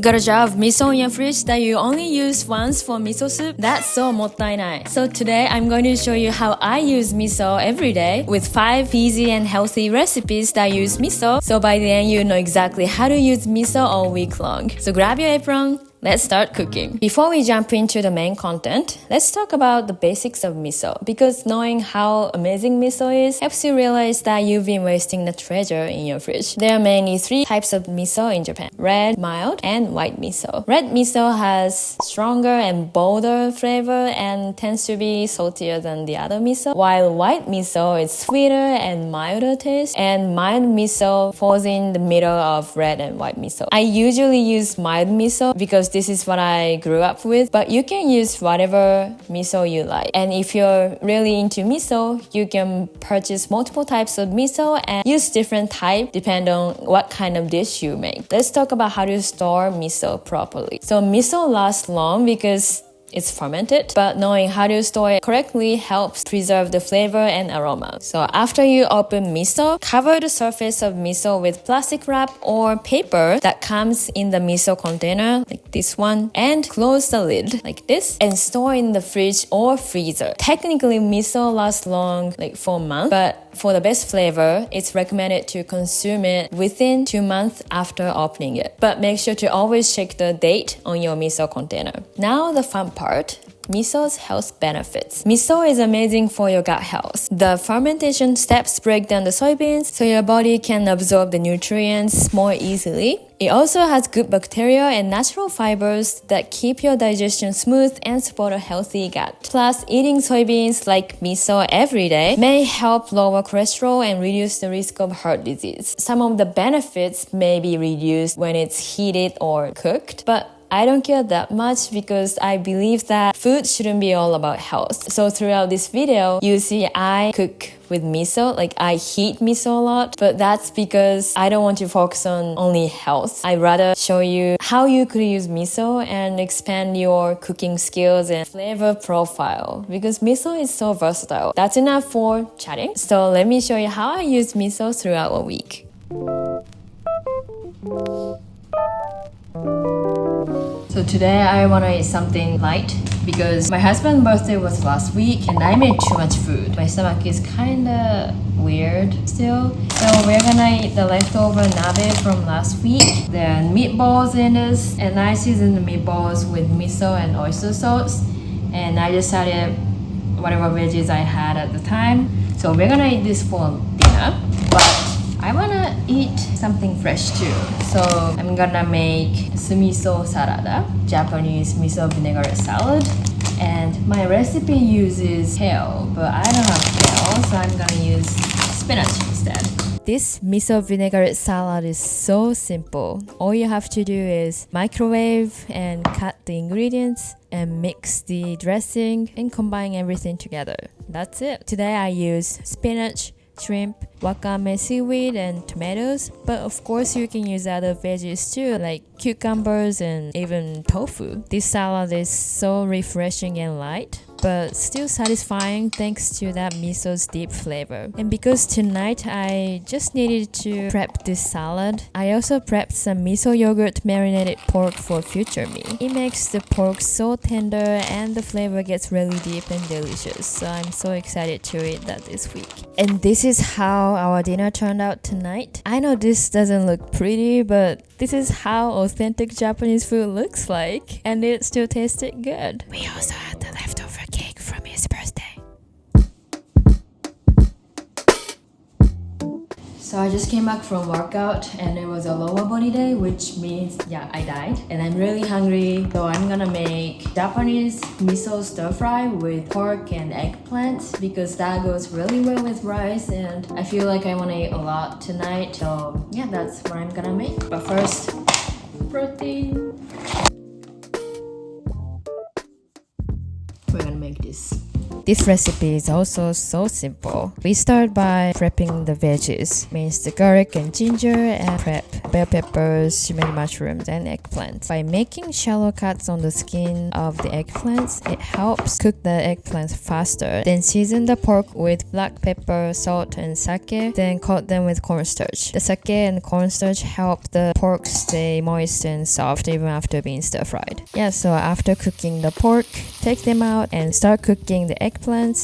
Got a jar of miso in your fridge that you only use once for miso soup? That's so mottainai. So today I'm going to show you how I use miso every day with 5 easy and healthy recipes that use miso. So by the end you know exactly how to use miso all week long. So grab your apron. Let's start cooking. Before we jump into the main content, let's talk about the basics of miso, because knowing how amazing miso is helps you realize that you've been wasting the treasure in your fridge. There are mainly 3 types of miso in Japan: red, mild, and white miso. Red miso has stronger and bolder flavor and tends to be saltier than the other miso, while white miso is sweeter and milder taste, and mild miso falls in the middle of red and white miso. I usually use mild miso because this is what I grew up with, but you can use whatever miso you like. And if you're really into miso, you can purchase multiple types of miso and use different types depending on what kind of dish you make. Let's talk about how to store miso properly. So miso lasts long because it's fermented, but knowing how to store it correctly helps preserve the flavor and aroma. So after you open miso, cover the surface of miso with plastic wrap or paper that comes in the miso container, like this one, and close the lid like this and store in the fridge or freezer. Technically, miso lasts long, like for a month, but for the best flavor, it's recommended to consume it within 2 months after opening it. But make sure to always check the date on your miso container. Now the fun part. Miso's health benefits. Miso is amazing for your gut health. The fermentation steps break down the soybeans so your body can absorb the nutrients more easily. It also has good bacteria and natural fibers that keep your digestion smooth and support a healthy gut. Plus, eating soybeans like miso every day may help lower cholesterol and reduce the risk of heart disease. Some of the benefits may be reduced when it's heated or cooked, but I don't care that much because I believe that food shouldn't be all about health. So throughout this video, you see I cook with miso, like I heat miso a lot, but that's because I don't want to focus on only health. I'd rather show you how you could use miso and expand your cooking skills and flavor profile, because miso is so versatile. That's enough for chatting. So let me show you how I use miso throughout a week. So today I want to eat something light because my husband's birthday was last week and I made too much food. My stomach is kinda weird still. So we're gonna eat the leftover nabe from last week. There are meatballs in this, and I seasoned the meatballs with miso and oyster sauce. And I just added whatever veggies I had at the time. So we're gonna eat this for dinner. But I wanna eat something fresh too. So I'm gonna make miso salad, Japanese miso vinaigrette salad. And my recipe uses kale, but I don't have kale, so I'm gonna use spinach instead. This miso vinaigrette salad is so simple. All you have to do is microwave and cut the ingredients and mix the dressing and combine everything together. That's it. Today I use spinach, shrimp, wakame seaweed, and tomatoes. But of course you can use other veggies too, like cucumbers and even tofu. This salad is so refreshing and light, but still satisfying thanks to that miso's deep flavor. And because tonight I just needed to prep this salad, I also prepped some miso yogurt marinated pork for future me. It makes the pork so tender and the flavor gets really deep and delicious. So I'm so excited to eat that this week. And this is how our dinner turned out tonight. I know this doesn't look pretty, but this is how authentic Japanese food looks like. And it still tasted good. We also had the leftover cake from his birthday. So I just came back from workout and it was a lower body day, which means, I died. And I'm really hungry, so I'm gonna make Japanese miso stir fry with pork and eggplant because that goes really well with rice, and I feel like I wanna eat a lot tonight. So that's what I'm gonna make. But first, protein. We're gonna make this. This recipe is also so simple. We start by prepping the veggies. Means the garlic and ginger, and prep bell peppers, shimmery mushrooms, and eggplants. By making shallow cuts on the skin of the eggplants, it helps cook the eggplants faster. Then season the pork with black pepper, salt, and sake. Then coat them with cornstarch. The sake and cornstarch help the pork stay moist and soft even after being stir-fried. Yeah, so after cooking the pork, take them out and start cooking the eggplants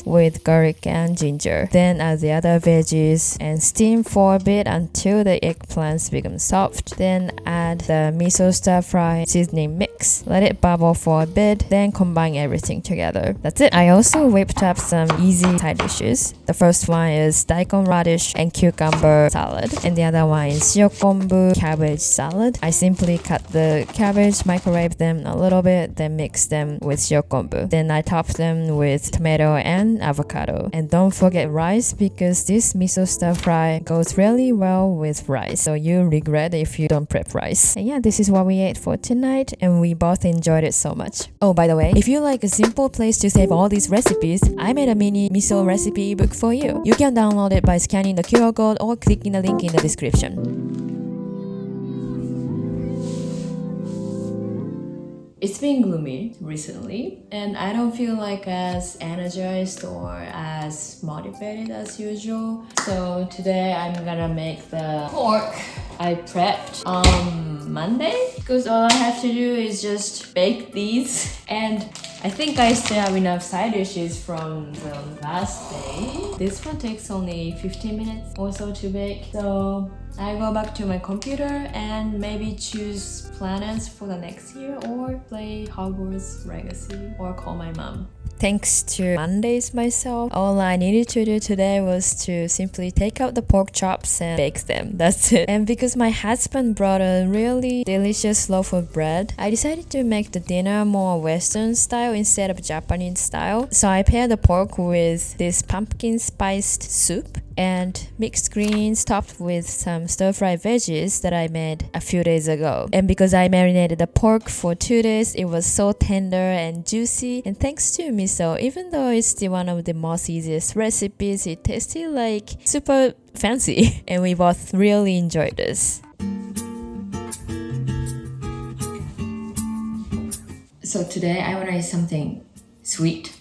with garlic and ginger. Then add the other veggies and steam for a bit until the eggplants become soft. Then add the miso stir-fry seasoning mix. Let it bubble for a bit, then combine everything together. That's it. I also whipped up some easy side dishes. The first one is daikon radish and cucumber salad, and the other one is shiokombu cabbage salad. I simply cut the cabbage, microwave them a little bit, then mix them with shiokombu. Then I top them with tomato and avocado. And don't forget rice, because this miso stir fry goes really well with rice, so you'll regret if you don't prep rice. And yeah, this is what we ate for tonight, and we both enjoyed it so much. Oh, by the way, if you like a simple place to save all these recipes, I made a mini miso recipe ebook for you. You can download it by scanning the QR code or clicking the link in the description. It's been gloomy recently, and I don't feel like as energized or as motivated as usual. So today I'm gonna make the pork I prepped on Monday, because all I have to do is just bake these, and I think I still have enough side dishes from the last day. This one takes only 15 minutes or so to bake, so I go back to my computer and maybe choose planets for the next year, or play Hogwarts Legacy, or call my mom. Thanks to Mondays myself, all I needed to do today was to simply take out the pork chops and bake them. That's it. And because my husband brought a really delicious loaf of bread, I decided to make the dinner more Western style instead of Japanese style. So I paired the pork with this pumpkin spiced soup and mixed greens topped with some stir-fried veggies that I made a few days ago. And because I marinated the pork for 2 days, it was so tender and juicy. And thanks to miso, even though it's one of the most easiest recipes, it tasted like super fancy. And we both really enjoyed this. So today I want to eat something sweet.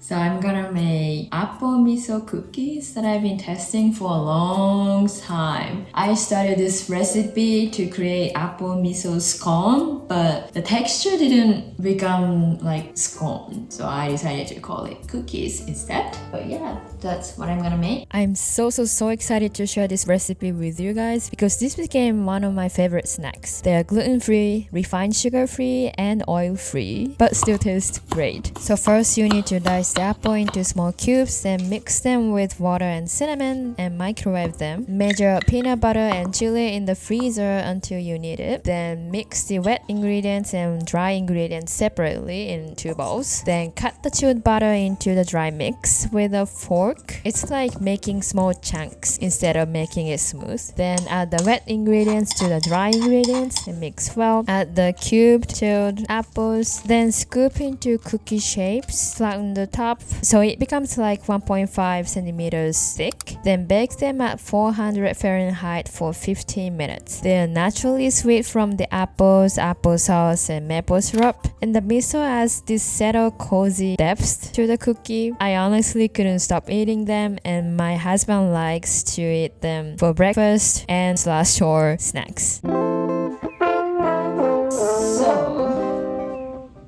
So I'm gonna make apple miso cookies that I've been testing for a long time. I started this recipe to create apple miso scone, but the texture didn't become like scone. So I decided to call it cookies instead. But yeah, that's what I'm gonna make. I'm so excited to share this recipe with you guys, because this became one of my favorite snacks. They are gluten-free, refined sugar-free, and oil-free, but still taste great. So first you need to dice the apple into small cubes, then mix them with water and cinnamon and microwave them. Measure peanut butter and chili in the freezer until you need it. Then mix the wet ingredients and dry ingredients separately in 2 bowls. Then cut the chilled butter into the dry mix with a fork. It's like making small chunks instead of making it smooth. Then add the wet ingredients to the dry ingredients and mix well. Add the cubed chilled apples. Then scoop into cookie shapes, flatten the top so it becomes like 1.5 centimeters thick. Then bake them at 400 Fahrenheit for 15 minutes. They are naturally sweet from the apples, applesauce, and maple syrup. And the miso adds this subtle cozy depth to the cookie. I honestly couldn't stop eating them, and my husband likes to eat them for breakfast and / or snacks.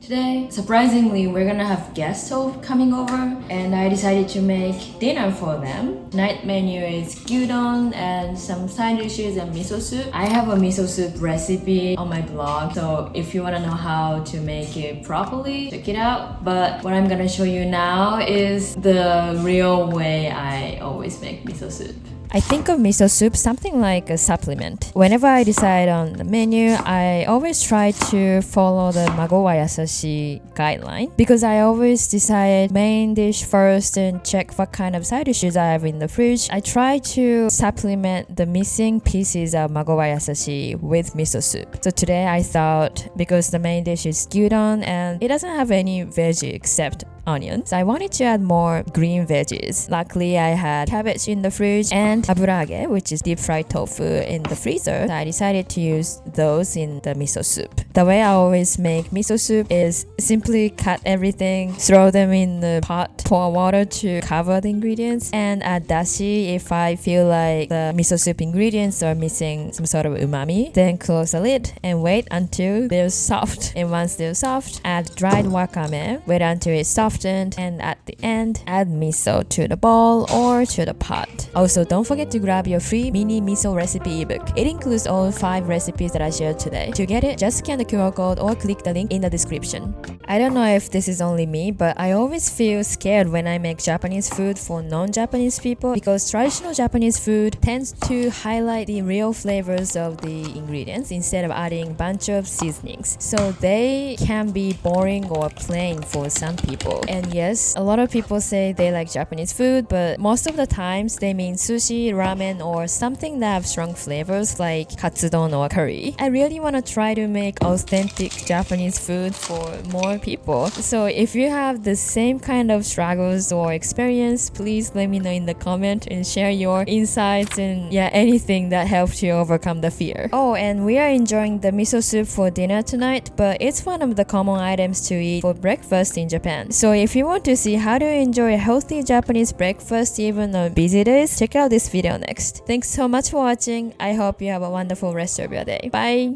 Today, surprisingly, we're gonna have guests coming over, and I decided to make dinner for them. Night menu is gyudon and some side dishes and miso soup. I have a miso soup recipe on my blog, so if you wanna know how to make it properly, check it out. But what I'm gonna show you now is the real way I always make miso soup. I think of miso soup something like a supplement. Whenever I decide on the menu, I always try to follow the Mago wa Yasashi guideline, because I always decide main dish first and check what kind of side dishes I have in the fridge. I try to supplement the missing pieces of Mago wa Yasashi with miso soup. So today I thought, because the main dish is gyudon and it doesn't have any veggie except onion. So I wanted to add more green veggies. Luckily, I had cabbage in the fridge and aburage, which is deep fried tofu, in the freezer. So I decided to use those in the miso soup. The way I always make miso soup is simply cut everything, throw them in the pot, pour water to cover the ingredients, and add dashi if I feel like the miso soup ingredients are missing some sort of umami. Then close the lid and wait until they're soft. And once they're soft, add dried wakame, wait until it's softened, and at the end, add miso to the bowl or to the pot. Also, don't forget to grab your free mini miso recipe ebook. It includes all 5 recipes that I shared today. To get it, just scan the QR code or click the link in the description. I don't know if this is only me, but I always feel scared when I make Japanese food for non-Japanese people because traditional Japanese food tends to highlight the real flavors of the ingredients instead of adding a bunch of seasonings. So they can be boring or plain for some people. And yes, a lot of people say they like Japanese food, but most of the times they mean sushi, ramen, or something that have strong flavors like katsudon or curry. I really want to try to make authentic Japanese food for more people. So if you have the same kind of struggles or experience, please let me know in the comment and share your insights and anything that helped you overcome the fear. Oh, and we are enjoying the miso soup for dinner tonight, but it's one of the common items to eat for breakfast in Japan. So if you want to see how to enjoy a healthy Japanese breakfast even on busy days, check out this video next. Thanks so much for watching. I hope you have a wonderful rest of your day. Bye!